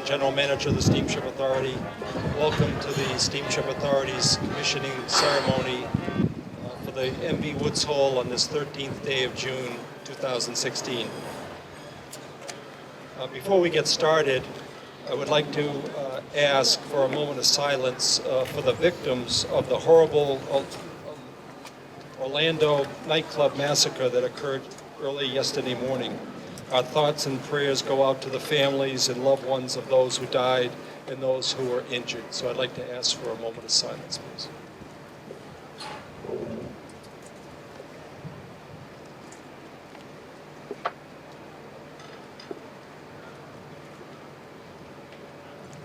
General Manager of the Steamship Authority. Welcome to the Steamship Authority's commissioning ceremony for the MV Woods Hole on this 13th day of June 2016. Before we get started, I would like to ask for a moment of silence for the victims of the horrible Orlando nightclub massacre that occurred early yesterday morning. Our thoughts and prayers go out to the families and loved ones of those who died and those who were injured. So I'd like to ask for a moment of silence, please.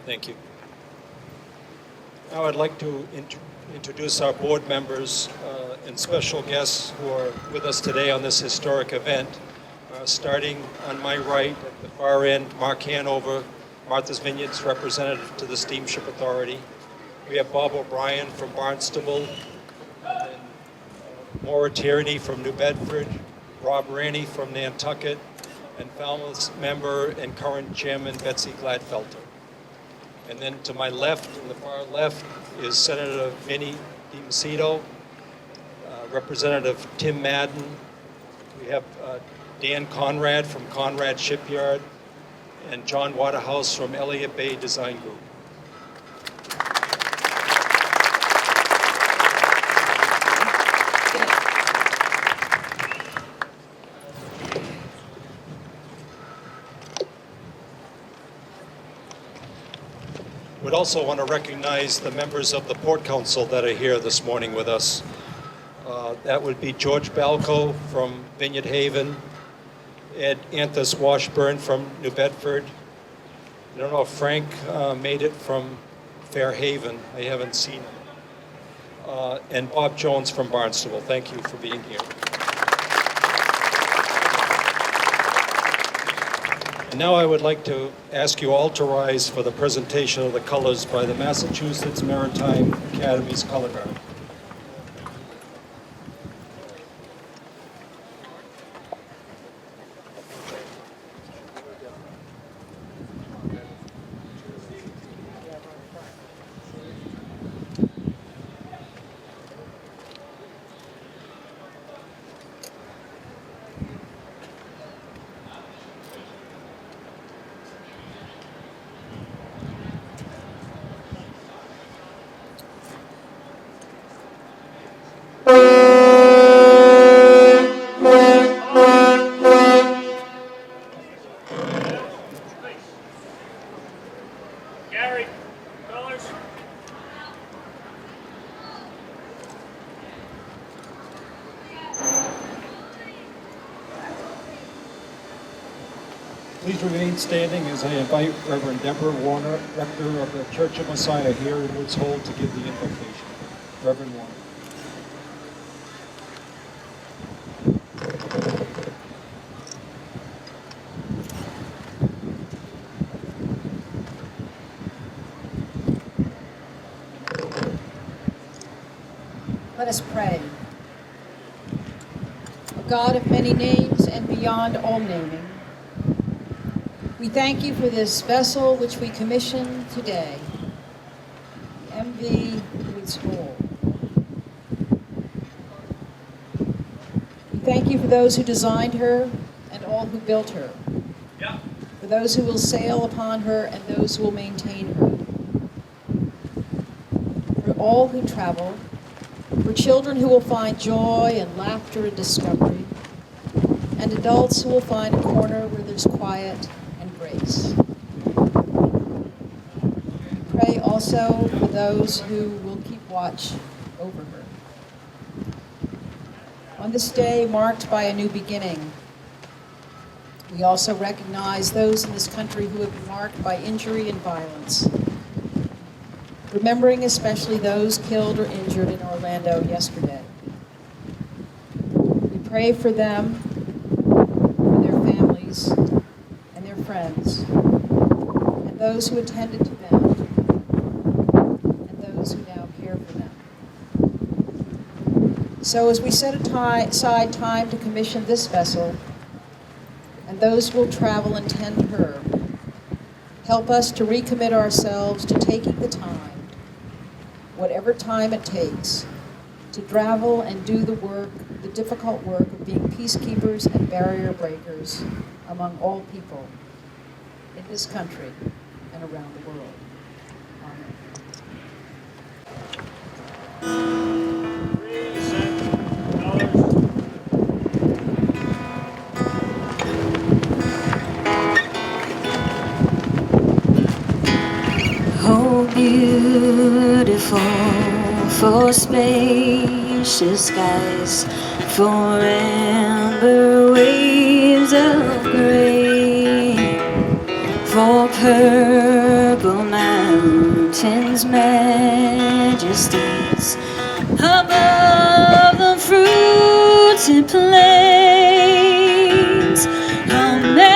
Thank you. Now I'd like to introduce our board members and special guests who are with us today on this historic event. Starting on my right, at the far end, Mark Hanover, Martha's Vineyard's representative to the Steamship Authority. We have Bob O'Brien from Barnstable, and Maura Tierney from New Bedford, Rob Ranney from Nantucket, and Falmouth's member and current chairman, Betsy Gladfelter. And then to my left, on the far left, is Senator Vinnie DiMacedo, Representative Tim Madden. We have Dan Conrad from Conrad Shipyard, and John Waterhouse from Elliott Bay Design Group. We'd also want to recognize the members of the Port Council that are here this morning with us. That would be George Balco from Vineyard Haven, Ed Anthus Washburn from New Bedford. I don't know if Frank made it from Fairhaven. I haven't seen him. And Bob Jones from Barnstable. Thank you for being here. And now I would like to ask you all to rise for the presentation of the colors by the Massachusetts Maritime Academy's Color Guard. Please remain standing as I invite Reverend Deborah Warner, Rector of the Church of Messiah here in Woods Hole, to give the invocation. Reverend Warner. Let us pray. O God of many names and beyond all naming, we thank you for this vessel which we commission today, the MV Woods Hole. We thank you for those who designed her and all who built her, for those who will sail upon her and those who will maintain her, for all who travel, for children who will find joy and laughter and discovery, and adults who will find a corner where there's quiet and grace. We pray also for those who will keep watch over her. On this day marked by a new beginning, we also recognize those in this country who have been marked by injury and violence, remembering especially those killed or injured in Orlando yesterday. We pray for them, for their families, and their friends, and those who attended to them, and those who now care for them. So as we set aside time to commission this vessel, and those who will travel and tend her, Help us to recommit ourselves to taking the time, whatever time it takes, to travel and do the work, the difficult work of being peacekeepers and barrier breakers among all people in this country and around the world. Amen. Oh, beautiful for spacious skies, for amber waves of gray, for purple mountains' majesties, above the fruited plains. America,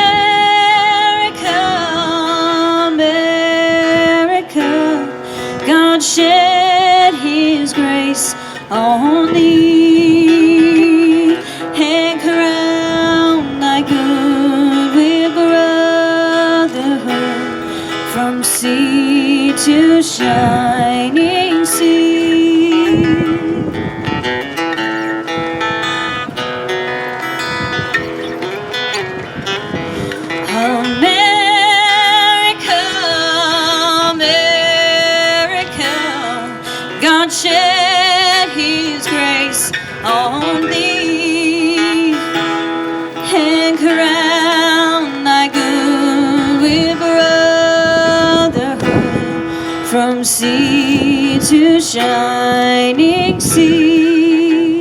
America, God shed His grace on thee, and crown thy good with brotherhood, from sea to shining sea. America, America, God shed His grace on thee, and crown thy good with brotherhood, from sea to shining sea,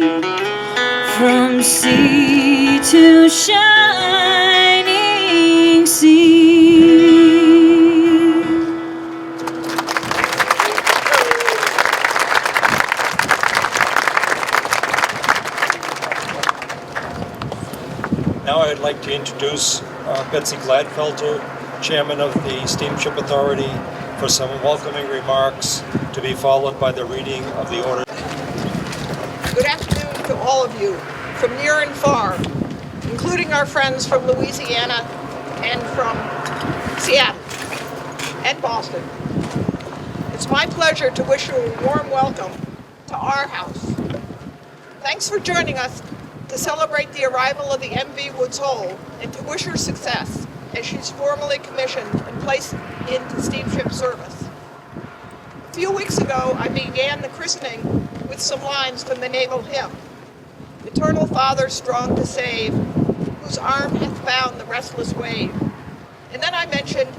from sea to shining sea. Now I'd like to introduce Betsy Gladfelter, Chairman of the Steamship Authority, for some welcoming remarks, to be followed by the reading of the order. Good afternoon to all of you from near and far, including our friends from Louisiana and from Seattle and Boston. It's my pleasure to wish you a warm welcome to our house. Thanks for joining us to celebrate the arrival of the MV Woods Hole and to wish her success as she's formally commissioned and placed into steamship service. A few weeks ago, I began the christening with some lines from the naval hymn, "Eternal Father, strong to save, whose arm hath bound the restless wave." And then I mentioned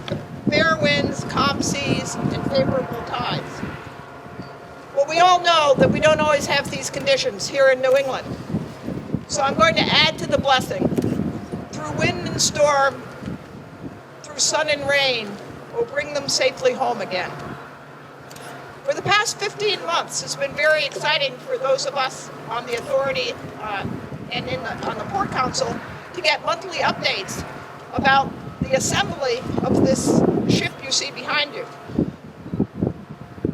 fair winds, calm seas, and favorable tides. Well, we all know that we don't always have these conditions here in New England. So I'm going to add to the blessing. Through wind and storm, through sun and rain, we'll bring them safely home again. For the past 15 months, it's been very exciting for those of us on the authority and on the Port Council to get monthly updates about the assembly of this ship you see behind you.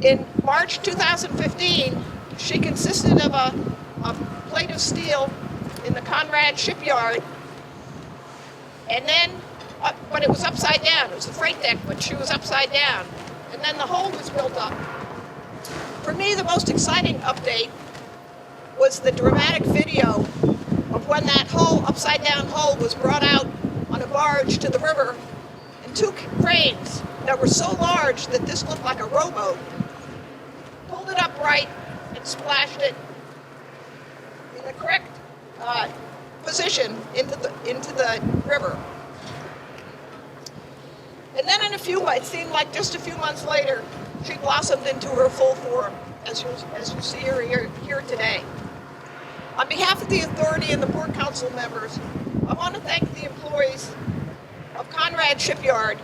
In March 2015, she consisted of a plate of steel in the Conrad shipyard, and then when it was upside down, it was the freight deck, but she was upside down, and then the hull was built up. For me, the most exciting update was the dramatic video of when that hull, upside down hull, was brought out on a barge to the river, and two cranes that were so large that this looked like a rowboat pulled it upright and splashed it in the correct position into the river. And then it seemed like just a few months later, she blossomed into her full form, as you see her here today. On behalf of the authority and the Port Council members, I want to thank the employees of Conrad Shipyard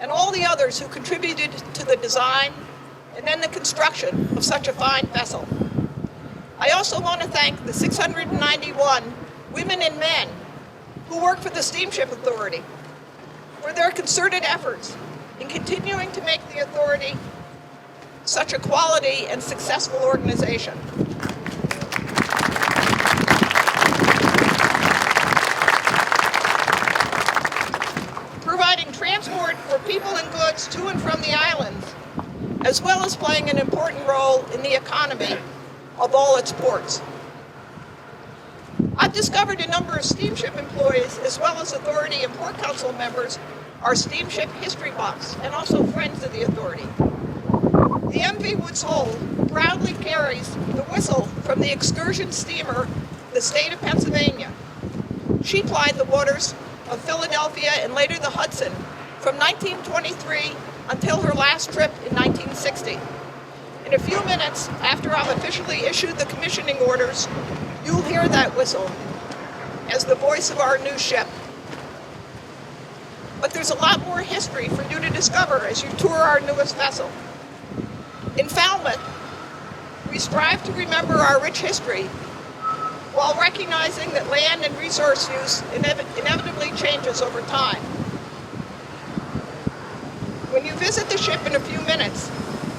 and all the others who contributed to the design and then the construction of such a fine vessel. I also want to thank the 691 women and men who work for the Steamship Authority for their concerted efforts in continuing to make the authority such a quality and successful organization. Providing transport for people and ships to and from the islands, as well as playing an important role in the economy of all its ports. I've discovered a number of steamship employees, as well as authority and port council members, are steamship history buffs and also friends of the authority. The MV Woods Hole proudly carries the whistle from the excursion steamer, the state of Pennsylvania. She plied the waters of Philadelphia and later the Hudson from 1923 until her last trip in 1960. In a few minutes after I've officially issued the commissioning orders, you'll hear that whistle as the voice of our new ship. But there's a lot more history for you to discover as you tour our newest vessel. In Falmouth, we strive to remember our rich history while recognizing that land and resource use inevitably changes over time. When you visit the ship in a few minutes,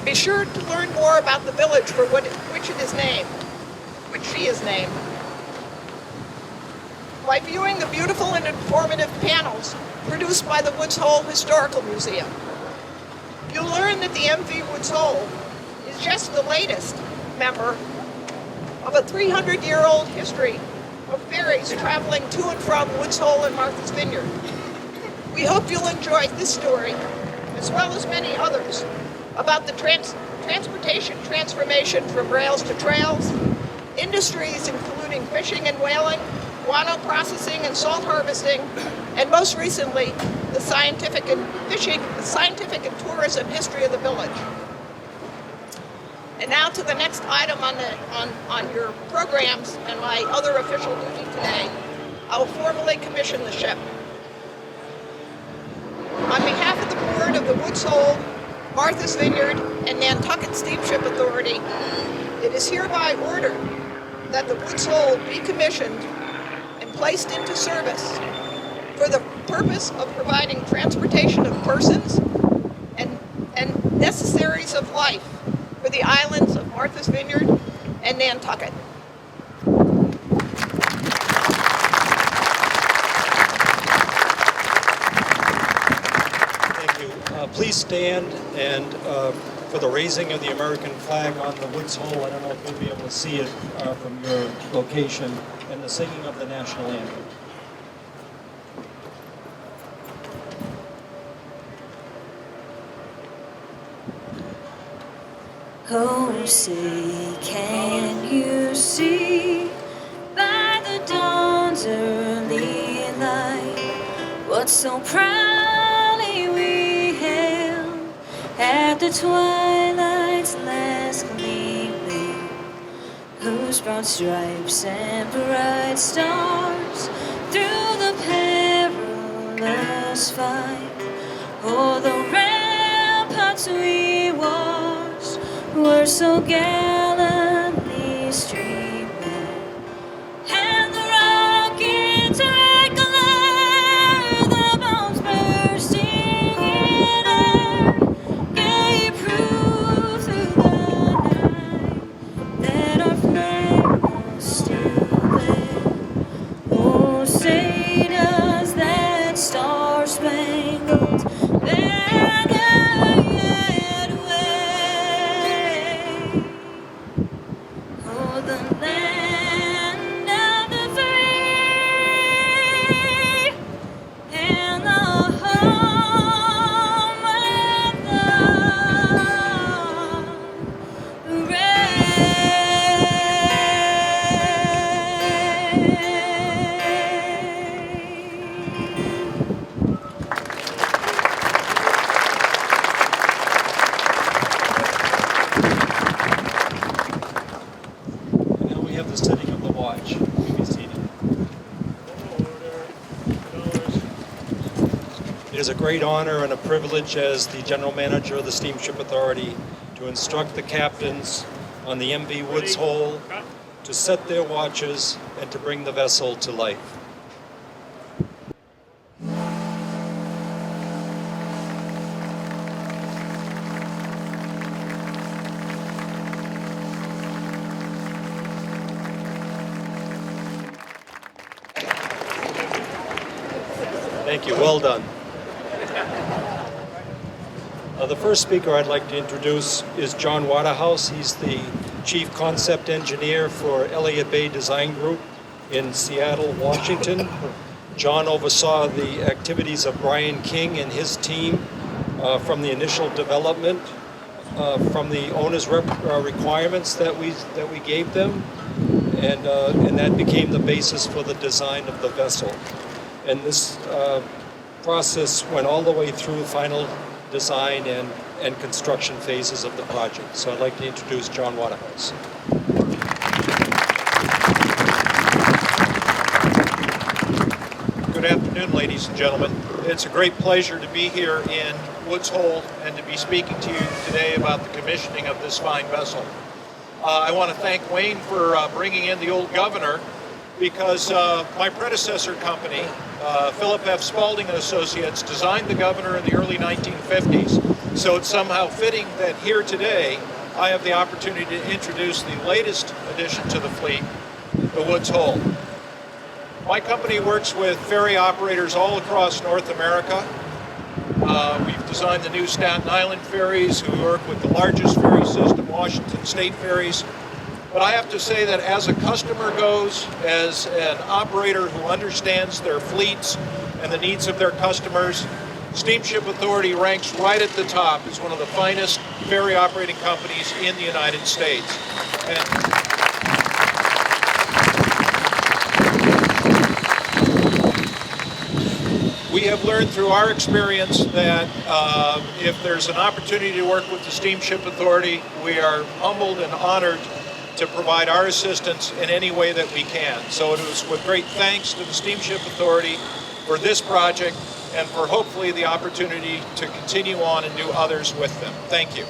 be sure to learn more about the village for which she is named. By viewing the beautiful and informative panels produced by the Woods Hole Historical Museum, you'll learn that the MV Woods Hole is just the latest member of a 300-year-old history of ferries traveling to and from Woods Hole and Martha's Vineyard. We hope you'll enjoy this story, as well as many others, about the transportation transformation from rails to trails, industries including fishing and whaling, guano processing and salt harvesting, and most recently, the scientific and tourism history of the village. And now to the next item on your programs and my other official duty today. I will formally commission the ship. On behalf of the board of the Woods Hole, Martha's Vineyard, and Nantucket Steamship Authority, it is hereby ordered that the Woods Hole be commissioned and placed into service for the purpose of providing transportation of persons and necessaries of life for the islands of Martha's Vineyard and Nantucket. Thank you. Please stand and for the raising of the American flag on the Woods Hole. I don't know if you'll be able to see it from your location, and the singing of the national anthem. Oh, say, can you see by the dawn's early light what so proudly we hailed at the twilight's last gleaming, whose broad stripes and bright stars through the perilous fight, oh, the ramparts we watched were so gallantly streaming, and the rockets' red glare, the bombs bursting in air, gave proof through the night that our flag was still there. Oh, say does that star-spangled banner yet wave? Oh, the land of the free and the home of the And now we have the setting of the watch. You may be seated. It is a great honor and a privilege as the General Manager of the Steamship Authority to instruct the captains on the MV Woods Hole to set their watches and to bring the vessel to life. Thank you. Well done. The first speaker I'd like to introduce is John Waterhouse. He's the Chief Concept Engineer for Elliott Bay Design Group in Seattle, Washington. John oversaw the activities of Brian King and his team from the initial development, from the owner's requirements that we gave them, and that became the basis for the design of the vessel. And this process went all the way through final design and construction phases of the project. So I'd like to introduce John Waterhouse. Good afternoon, ladies and gentlemen. It's a great pleasure to be here in Woods Hole and to be speaking to you today about the commissioning of this fine vessel. I want to thank Wayne for bringing in the old governor, because my predecessor company, Philip F. Spaulding and Associates, designed the governor in the early 1950s. So it's somehow fitting that here today I have the opportunity to introduce the latest addition to the fleet, the Woods Hole. My company works with ferry operators all across North America. We've designed the new Staten Island ferries. We work with the largest ferry system, Washington State Ferries. But I have to say that as a customer goes, as an operator who understands their fleets and the needs of their customers, Steamship Authority ranks right at the top as one of the finest ferry operating companies in the United States. We have learned through our experience that if there's an opportunity to work with the Steamship Authority, we are humbled and honored to provide our assistance in any way that we can. So it was with great thanks to the Steamship Authority for this project and for hopefully the opportunity to continue on and do others with them. Thank you.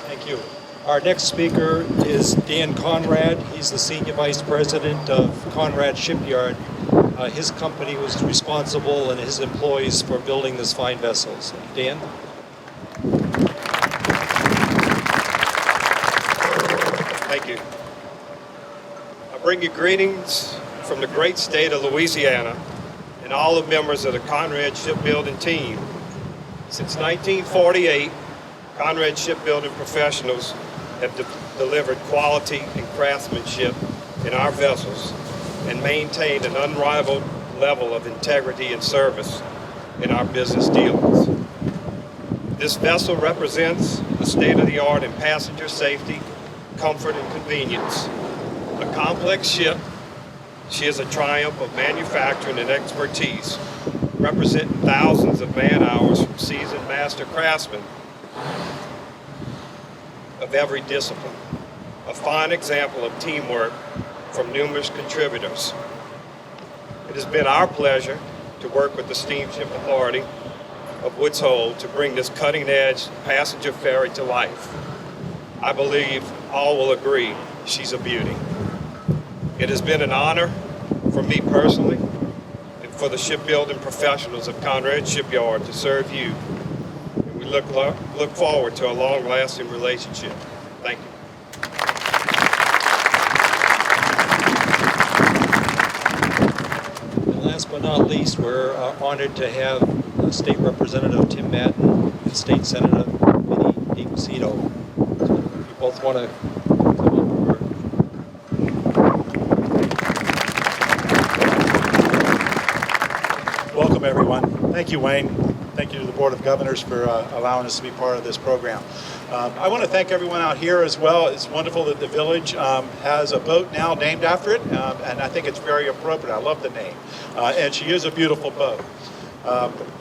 Thank you. Our next speaker is Dan Conrad. He's the Senior Vice President of Conrad Shipyard. His company was responsible and his employees for building this fine vessel. So, Dan? Thank you. I bring you greetings from the great state of Louisiana and all the members of the Conrad Shipbuilding team. Since 1948, Conrad Shipbuilding professionals have delivered quality and craftsmanship in our vessels and maintained an unrivaled level of integrity and service in our business dealings. This vessel represents a state-of-the-art in passenger safety, comfort, and convenience. A complex ship, she is a triumph of manufacturing and expertise, representing thousands of man-hours from seasoned master craftsmen of every discipline. A fine example of teamwork from numerous contributors. It has been our pleasure to work with the Steamship Authority of Woods Hole to bring this cutting-edge passenger ferry to life. I believe all will agree she's a beauty. It has been an honor for me personally and for the shipbuilding professionals of Conrad Shipyard to serve you. And we look forward to a long-lasting relationship. Thank you. And last but not least, we're honored to have State Representative Tim Madden and State Senator Vinnie DiPucito. So if you both want to come up. Welcome, everyone. Thank you, Wayne. Thank you to the Board of Governors for allowing us to be part of this program. I want to thank everyone out here as well. It's wonderful that the village has a boat now named after it, and I think it's very appropriate. I love the name. And she is a beautiful boat.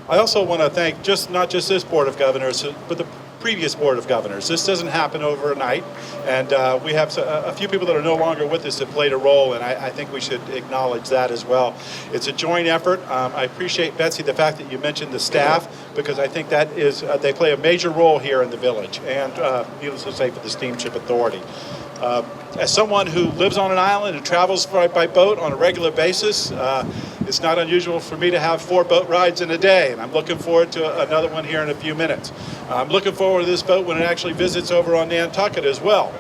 I also want to thank not just this Board of Governors, but the previous Board of Governors. This doesn't happen overnight, and we have a few people that are no longer with us that played a role, and I think we should acknowledge that as well. It's a joint effort. I appreciate, Betsy, the fact that you mentioned the staff, because I think that is, they play a major role here in the village, and needless to say, for the Steamship Authority. As someone who lives on an island and travels by boat on a regular basis, it's not unusual for me to have 4 boat rides in a day, and I'm looking forward to another one here in a few minutes. I'm looking forward to this boat when it actually visits over on Nantucket as well.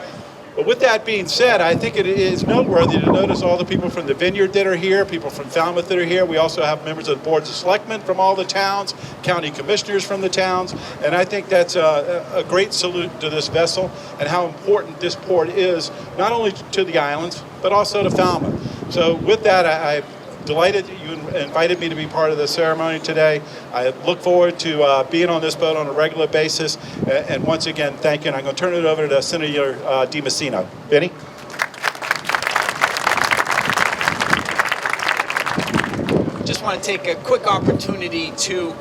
But with that being said, I think it is noteworthy to notice all the people from the Vineyard that are here, people from Falmouth that are here. We also have members of the boards of selectmen from all the towns, county commissioners from the towns, and I think that's a great salute to this vessel and how important this port is, not only to the islands, but also to Falmouth. So with that, I'm delighted that you invited me to be part of the ceremony today. I look forward to being on this boat on a regular basis. And once again, thank you. And I'm going to turn it over to Senator DiMassino. Benny? Just want to take a quick opportunity to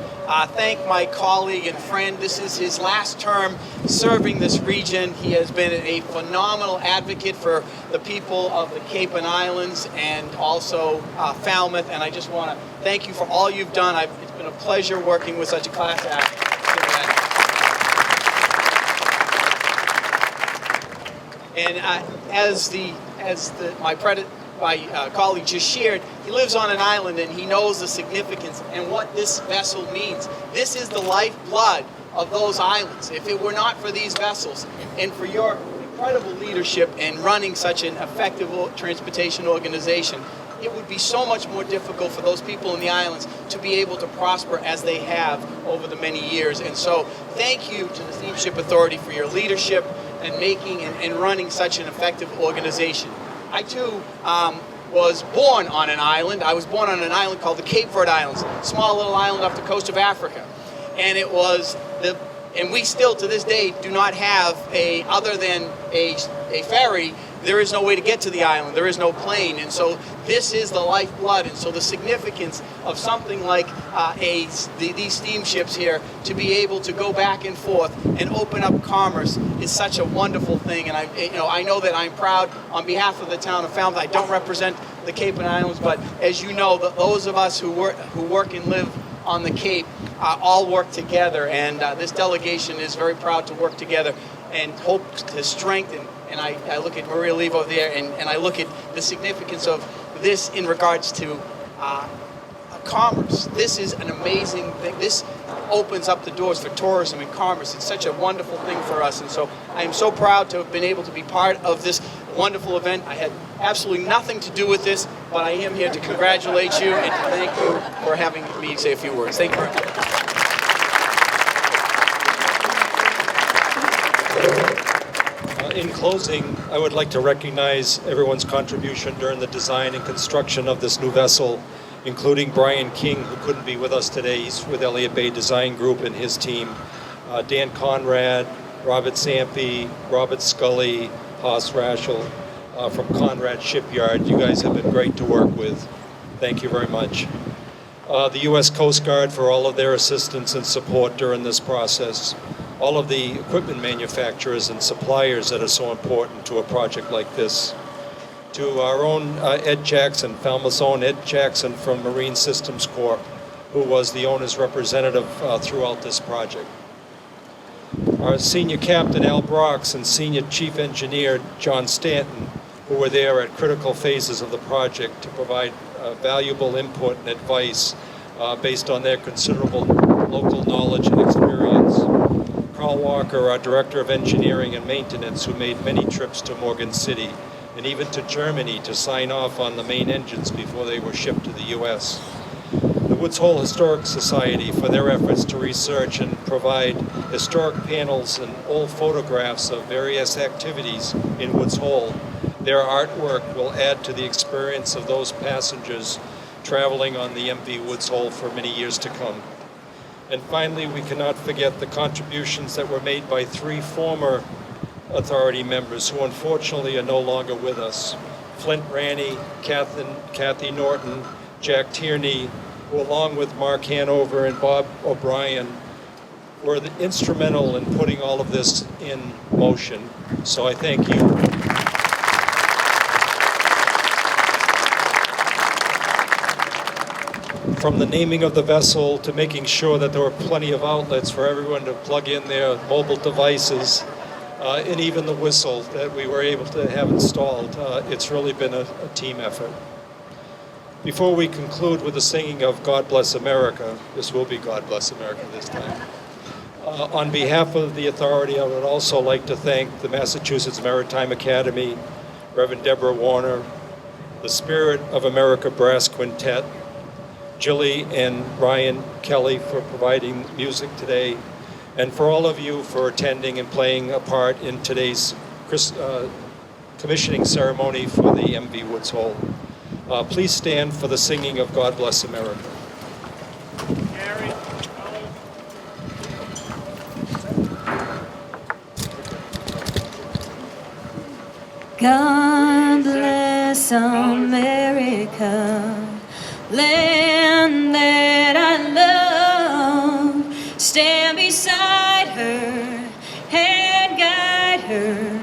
thank my colleague and friend. This is his last term serving this region. He has been a phenomenal advocate for the people of the Cape and Islands and also Falmouth. And I just want to thank you for all you've done. It's been a pleasure working with such a class act. And my colleague just shared, he lives on an island and he knows the significance and what this vessel means. This is the lifeblood of those islands. If it were not for these vessels and for your incredible leadership in running such an effective transportation organization, it would be so much more difficult for those people in the islands to be able to prosper as they have over the many years. And so thank you to the Steamship Authority for your leadership and making and running such an effective organization. I too was born on an island. I was born on an island called the Cape Verde Islands, small little island off the coast of Africa. And it was and we still to this day do not have other than a ferry. There is no way to get to the island. There is no plane. And so this is the lifeblood. And so the significance of something like these steamships here to be able to go back and forth and open up commerce is such a wonderful thing. And I know that I'm proud on behalf of the town of Falmouth. I don't represent the Cape and Islands, but as you know, those of us who work and live on the Cape all work together. And this delegation is very proud to work together and hope to strengthen. And I look at Maria Levo there, and I look at the significance of this in regards to commerce. This is an amazing thing. This opens up the doors for tourism and commerce. It's such a wonderful thing for us. And so I am so proud to have been able to be part of this wonderful event. I had absolutely nothing to do with this, but I am here to congratulate you and to thank you for having me say a few words. Thank you very much. In closing, I would like to recognize everyone's contribution during the design and construction of this new vessel, including Brian King, who couldn't be with us today. He's with Elliott Bay Design Group and his team. Dan Conrad, Robert Sampe, Robert Scully, Haas Raschel from Conrad Shipyard. You guys have been great to work with. Thank you very much. The U.S. Coast Guard for all of their assistance and support during this process. All of the equipment manufacturers and suppliers that are so important to a project like this. To our own Ed Jackson, Falmouth's own Ed Jackson from Marine Systems Corp., who was the owner's representative throughout this project. Our senior captain, Al Brox, and senior chief engineer, John Stanton, who were there at critical phases of the project to provide valuable input and advice based on their considerable local knowledge and experience. Carl Walker, our director of engineering and maintenance, who made many trips to Morgan City and even to Germany to sign off on the main engines before they were shipped to the U.S. The Woods Hole Historic Society for their efforts to research and provide historic panels and old photographs of various activities in Woods Hole. Their artwork will add to the experience of those passengers traveling on the MV Woods Hole for many years to come. And finally, we cannot forget the contributions that were made by 3 former authority members who unfortunately are no longer with us. Flint Ranney, Kathy Norton, Jack Tierney, who along with Mark Hanover and Bob O'Brien were instrumental in putting all of this in motion. So I thank you. From the naming of the vessel to making sure that there were plenty of outlets for everyone to plug in their mobile devices, and even the whistle that we were able to have installed. It's really been a team effort. Before we conclude with the singing of God Bless America, this will be God Bless America this time, On behalf of the authority, I would also like to thank the Massachusetts Maritime Academy, Reverend Deborah Warner, the Spirit of America Brass Quintet, Jilly and Ryan Kelly for providing music today, and for all of you for attending and playing a part in today's commissioning ceremony for the MV Woods Hole. Please stand for the singing of God Bless America. God bless America, land that I love. Stand beside her and guide her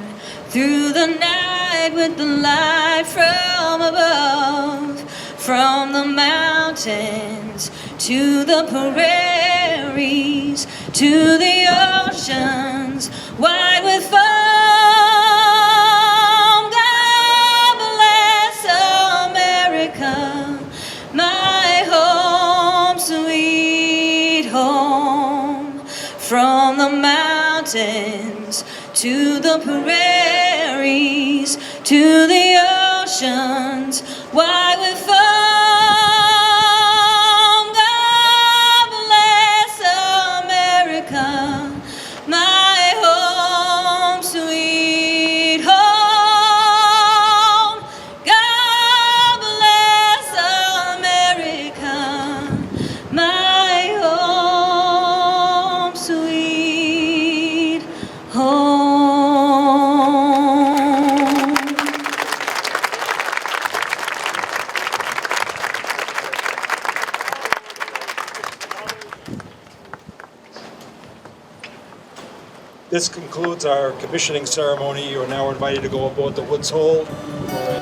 through the night with the light from above. From the mountains to the prairies, to the oceans wide with foam. God bless America, my home, sweet home. From the mountains to the prairies, to the oceans wide with foam. God bless America, my home, sweet home. God bless America, my home, sweet home. This concludes our commissioning ceremony. You are now invited to go aboard the Woods Hole for